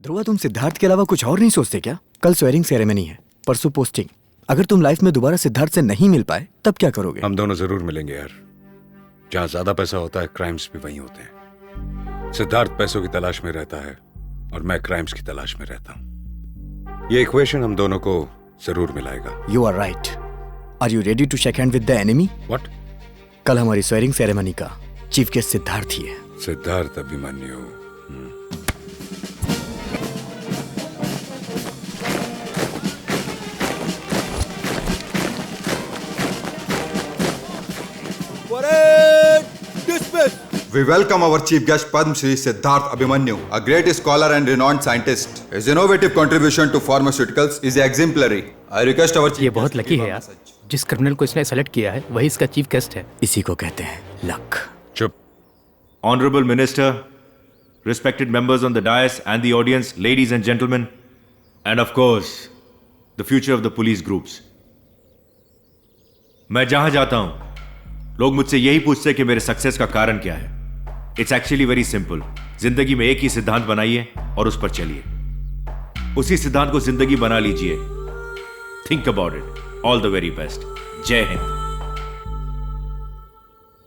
ध्रुवा, तुम सिद्धार्थ के अलावा कुछ और नहीं सोचते क्या? कल स्वेरिंग सेरेमनी है, परसों पोस्टिंग। अगर तुम लाइफ में दोबारा सिद्धार्थ से नहीं मिल पाए तब क्या करोगे? हम दोनों जरूर मिलेंगे यार। जहाँ ज्यादा पैसा होता है क्राइम्स भी वहीं होते हैं। सिद्धार्थ पैसों की तलाश में रहता है और मैं क्राइम्स की तलाश में रहता हूँ। ये इक्वेशन हम दोनों को जरूर मिलाएगा। You are right. Are you ready to shake hand with the enemy? What? कल हमारी स्वेरिंग सेरेमनी का चीफ गेस्ट सिद्धार्थ ही है। Siddharth Abhimanyu. We welcome our chief guest Padma Shri Siddharth Abhimanyu, a great scholar and renowned scientist. His innovative contribution to pharmaceuticals is exemplary. I request our chief. ये बहुत lucky है यार, जिस criminal को इसने सेलेक्ट किया है वही इसका चीफ गेस्ट है। इसी को कहते हैं लक। चुप। Honorable Minister, respected members on the dais and the audience, ladies and gentlemen, and of course, the future of the police groups. मैं जहां जाता हूं लोग मुझसे यही पूछते हैं कि मेरे सक्सेस का कारण क्या है। It's actually very simple. जिंदगी में एक ही सिद्धांत बनाइए और उस पर चलिए। उसी सिद्धांत को जिंदगी बना लीजिए। Think about it. All the very best. जय Hind.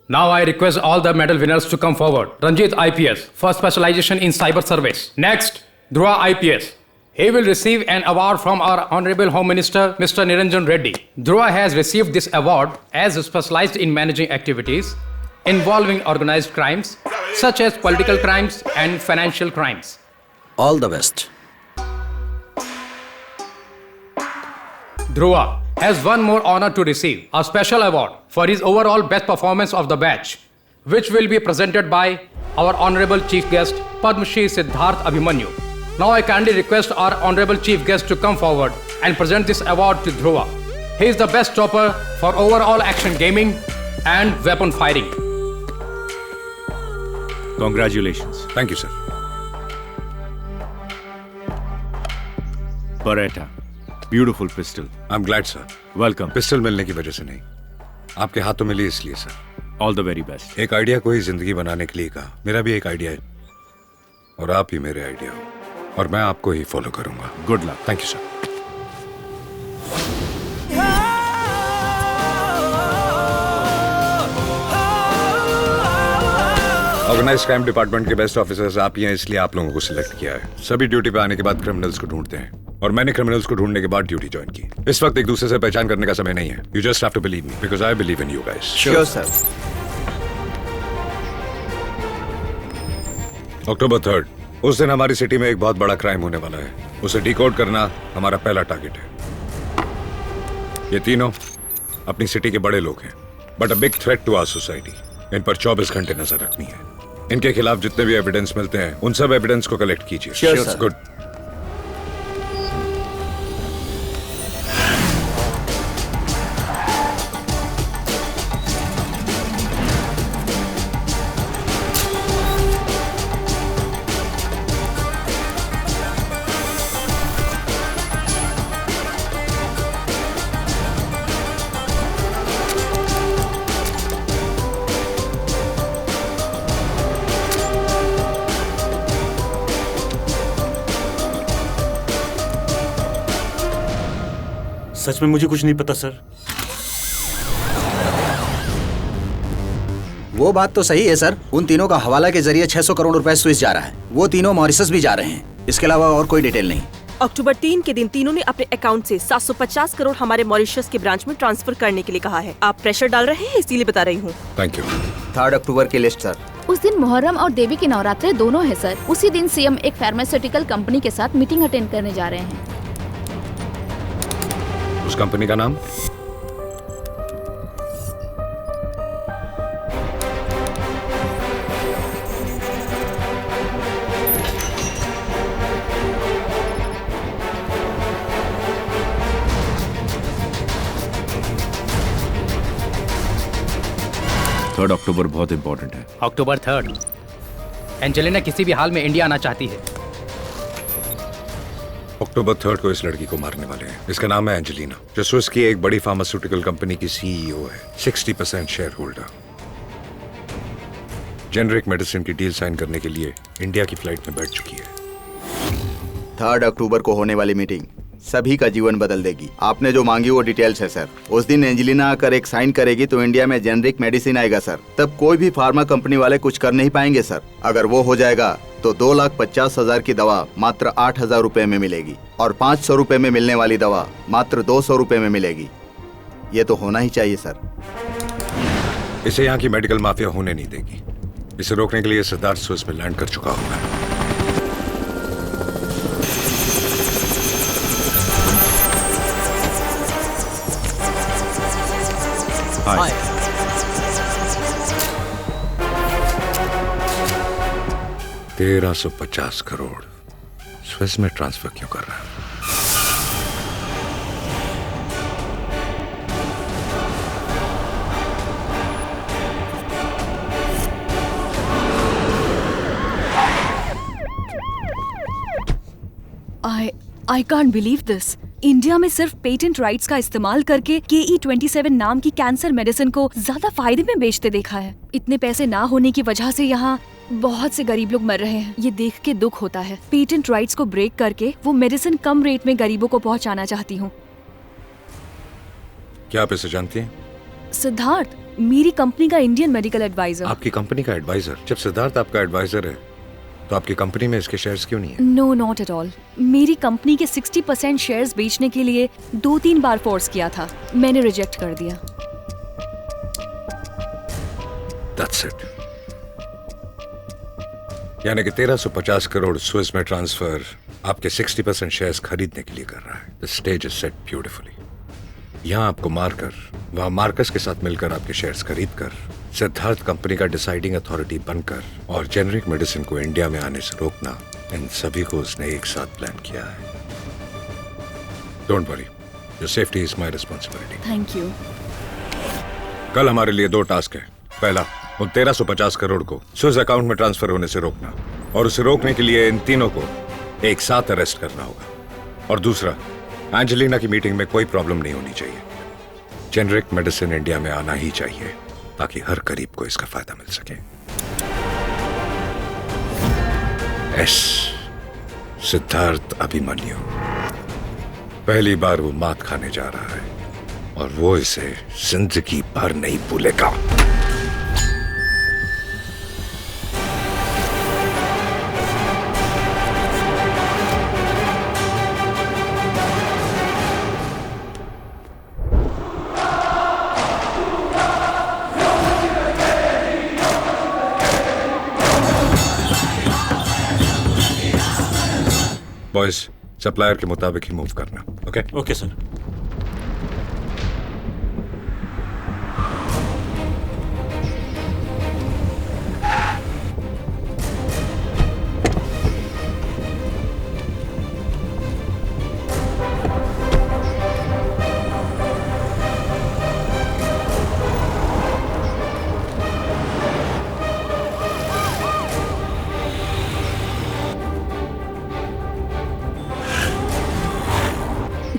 Now I request all the medal winners to come forward. Ranjit IPS for specialization in cyber service. Next, Dhruva IPS. He will receive an award from our Honorable Home Minister, Mr. Niranjan Reddy. Dhruva has received this award as specialized in managing activities involving organized crimes such as political crimes and financial crimes. All the best. Dhruva has one more honor to receive, a special award for his overall best performance of the batch, which will be presented by our Honorable Chief Guest, Padma Shri Siddharth Abhimanyu. Now I kindly request our Honorable Chief Guest to come forward and present this award to Dhruva. He is the best topper for overall action gaming and weapon firing. Congratulations. Thank you, sir. Beretta. Beautiful pistol. I'm glad, sir. Welcome. Pistol मिलने की वजह से नहीं, आपके हाथों मिली इसलिए sir. All the very best. एक idea को ही जिंदगी बनाने के लिए कहा। मेरा भी एक आइडिया है और आप ही मेरे आइडिया हो और मैं आपको ही फॉलो करूंगा। Good luck. Thank you sir. Organise crime department के बेस्ट ऑफिसर्स आप ही हैं, इसलिए आप लोगों को सिलेक्ट किया है। सभी ड्यूटी पे आने के बाद क्रिमिनल्स को ढूंढते हैं और मैंने क्रिमिनल्स को ढूंढने के बाद ड्यूटी ज्वाइन की। इस वक्त एक दूसरे से पहचान करने का समय नहीं है। You just have to believe me because I believe in you guys. Sure, sir. October 3rd, उस दिन हमारी सिटी में एक बहुत बड़ा क्राइम होने वाला है। उसे डिकोड करना हमारा पहला टारगेट है। ये तीनों अपनी सिटी के बड़े लोग हैं, but a big threat to our society. इन पर 24 घंटे नजर रखनी है। इनके खिलाफ जितने भी एविडेंस मिलते हैं उन सब एविडेंस को कलेक्ट कीजिए। Sure, sir. गुड। सच में मुझे कुछ नहीं पता सर। वो बात तो सही है सर। उन तीनों का हवाला के जरिए 600 करोड़ रुपए स्विस जा रहा है। वो तीनों मॉरिशस भी जा रहे हैं। इसके अलावा और कोई डिटेल नहीं। अक्टूबर 3 के दिन तीनों ने अपने अकाउंट से 750 करोड़ हमारे मॉरिशस के ब्रांच में ट्रांसफर करने के लिए कहा है। आप प्रेशर डाल रहे हैं इसीलिए बता रही हूँ। Thank you. 3 अक्टूबर की लिस्ट सर। उस दिन मुहर्रम और देवी के नवरात्रे दोनों है सर। उसी दिन सीएम एक फार्मास्यूटिकल कंपनी के साथ मीटिंग अटेंड करने जा रहे हैं। उस कंपनी का नाम? थर्ड अक्टूबर बहुत इंपॉर्टेंट है। October 3rd. एंजेलिना किसी भी हाल में इंडिया आना चाहती है। अक्टूबर 3rd को इस लड़की को मारने वाले हैं। इसका नाम है एंजेलिना, जो स्विस की एक बड़ी फार्मास्यूटिकल कंपनी की सीईओ है, 60% शेयर होल्डर। जेनरिक मेडिसिन की डील साइन करने के लिए इंडिया की फ्लाइट में बैठ चुकी है। 3 अक्टूबर को होने वाली मीटिंग सभी का जीवन बदल देगी। आपने जो मांगी वो डिटेल्स है सर। उस दिन एंजेलिना आकर एक साइन करेगी तो इंडिया में जेनरिक मेडिसिन आएगा सर। तब कोई भी फार्मा कंपनी वाले कुछ कर नहीं पाएंगे सर। अगर वो हो जाएगा तो 2,50,000 की दवा मात्र 8,000 रुपए में मिलेगी और 500 रुपए में मिलने वाली दवा मात्र 200 रुपए में मिलेगी। ये तो होना ही चाहिए सर। इसे यहाँ की मेडिकल माफिया होने नहीं देगी। इसे रोकने के लिए सिद्धार्थ स्विस में लैंड कर चुका होगा। हाय। 1350 करोड़ स्विस में ट्रांसफर क्यों कर रहा है? I can't believe this. India में सिर्फ पेटेंट राइट्स का इस्तेमाल करके KE27 नाम की कैंसर मेडिसिन को ज्यादा फायदे में बेचते देखा है। इतने पैसे ना होने की वजह से यहाँ बहुत से गरीब लोग मर रहे हैं। ये देख के दुख होता है। पेटेंट राइट्स को ब्रेक करके वो मेडिसिन कम रेट में गरीबों को पहुँचाना चाहती हूँ। क्या आप इसे जानती हैं? सिद्धार्थ मेरी कंपनी का इंडियन मेडिकल एडवाइजर। आपकी कंपनी का एडवाइजर? जब सिद्धार्थ आपका एडवाइजर है तो आपकी कंपनी में इसके शेयर्स क्यों नहीं है? No not at all. मेरी कंपनी के 60% शेयर्स बेचने के लिए 2-3 बार फोर्स किया था। मैंने रिजेक्ट कर दिया। That's it. यानी कि 1350 करोड़ स्विस में ट्रांसफर आपके 60% शेयर्स खरीदने के लिए कर रहा है। The stage is set beautifully. यहाँ आपको मारकर वहाँ मार्कस के साथ मिलकर आपके शेयर्स खरीदकर सिद्धार्थ कंपनी का डिसाइडिंग अथॉरिटी बनकर और जेनरिक मेडिसिन को इंडिया में आने से रोकना, इन सभी को उसने एक साथ प्लान किया है। Don't worry, your safety is my responsibility. Thank you. कल हमारे लिए 2 टास्क है। पहला, उन 1350 करोड़ को स्विस अकाउंट में ट्रांसफर होने से रोकना और उसे रोकने के लिए इन तीनों को एक साथ अरेस्ट करना होगा। और दूसरा, एंजेलिना की मीटिंग में कोई प्रॉब्लम नहीं होनी चाहिए। जेनरिक मेडिसिन इंडिया में आना ही चाहिए ताकि हर गरीब को इसका फायदा मिल सके। एस सिद्धार्थ अभिमन्यु पहली बार वो मात खाने जा रहा है और वो इसे जिंदगी भर नहीं भूलेगा। बॉयज, सप्लायर के मुताबिक ही मूव करना। ओके? Okay sir.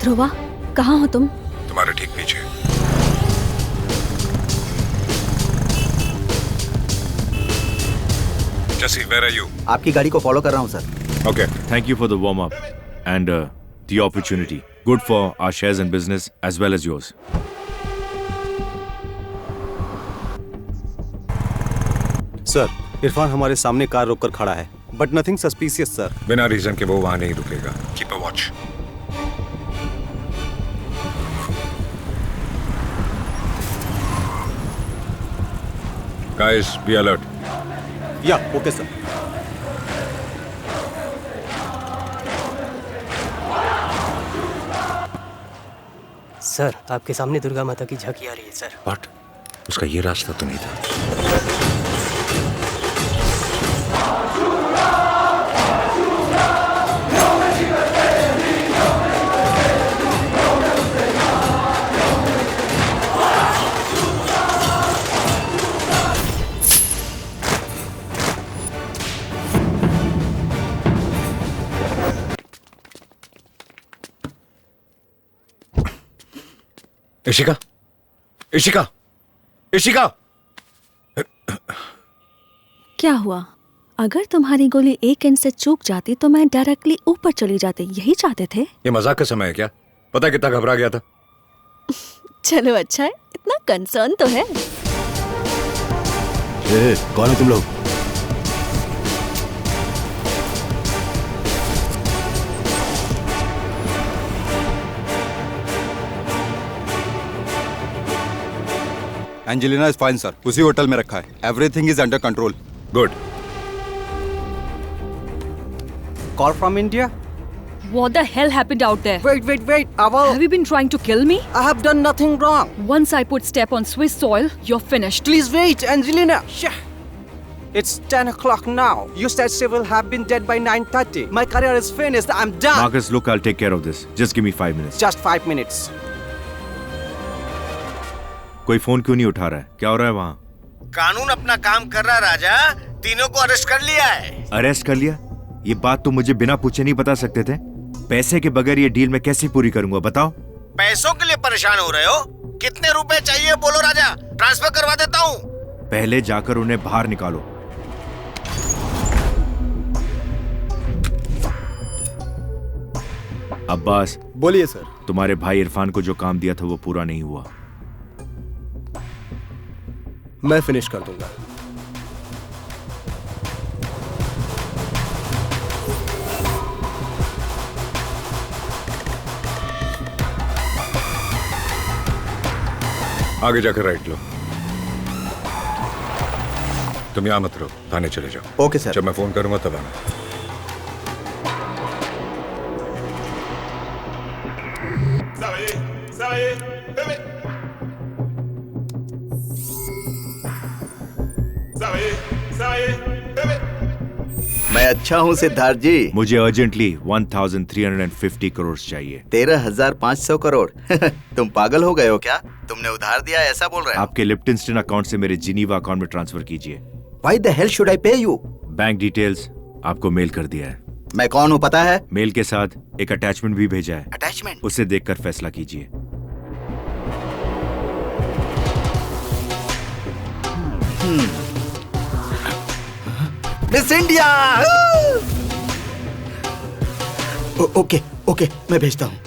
ध्रुवा, कहाँ हो तुम? तुम्हारे ठीक पीछे। जसी, where are you? आपकी गाड़ी को फॉलो कर रहा हूँ sir. Okay. Thank you for the warm up and the opportunity. Good for our shares and business as well as yours. Sir, Irfan हमारे सामने कार रोककर खड़ा है, बट नथिंग सस्पिशियस सर। बिना रीजन के वो वहां नहीं रुकेगा। Keep a watch. Guys, be alert. या ओके सर। सर, आपके सामने दुर्गा माता की झांकी आ रही है सर। What? उसका ये रास्ता तो नहीं था। इशिका, इशिका, इशिका! क्या हुआ? अगर तुम्हारी गोली एक एंड से चूक जाती तो मैं डायरेक्टली ऊपर चली जाती, यही चाहते थे? ये मजाक का समय है क्या? पता है कितना घबरा गया था। चलो अच्छा है, इतना कंसर्न तो है। कौन है तुम लोग? एंजेलिना इज फाइन सर, उसी होटल में रखा है। Everything is under control. Good. Call from India? What the hell happened out there? Wait, Aval. Have you been trying to kill me? I have done nothing wrong. Once I put step on Swiss soil, you're finished. Please wait, Angelina. Shh. It's 10 o'clock now. You said she will have been dead by 9:30. My career is finished. I'm done. Marcus, look, I'll take care of this. Just give me 5 minutes. Just 5 minutes. कोई phone क्यों नहीं उठा रहा है? क्या हो रहा है वहाँ? कानून अपना काम कर रहा राजा, तीनों को अरेस्ट कर लिया है। अरेस्ट कर लिया? ये बात तो मुझे बिना पूछे नहीं बता सकते थे। पैसे के बगैर ये डील मैं कैसे पूरी करूंगा बताओ? पैसों के लिए परेशान हो रहे हो? कितने रुपए चाहिए बोलो राजा, ट्रांसफर करवा देता हूँ। पहले जाकर उन्हें बाहर निकालो। अब्बास। बोलिए सर। तुम्हारे भाई इरफान को जो काम दिया था वो पूरा नहीं हुआ। मैं फिनिश कर दूंगा। आगे जाकर राइट लो। तुम यहां मत रहो, थाने चले जाओ। Okay sir. जब मैं फोन करूंगा तब आना। मैं अच्छा हूँ सिद्धार्थ जी। मुझे अर्जेंटली 1350 करोड़ चाहिए। 13,500 करोड़? तुम पागल हो गए हो क्या? तुमने उधार दिया ऐसा बोल रहे हो? आपके लिप्टनस्टन अकाउंट से मेरे जिनीवा अकाउंट में ट्रांसफर कीजिए। Why the hell should I pay you? Bank details आपको मेल कर दिया है। मैं कौन हूँ पता है? मेल के साथ एक अटैचमेंट भी भेजा है। अटैचमेंट? उसे देखकर फैसला कीजिए। Miss India! ओके, मैं भेजता हूँ।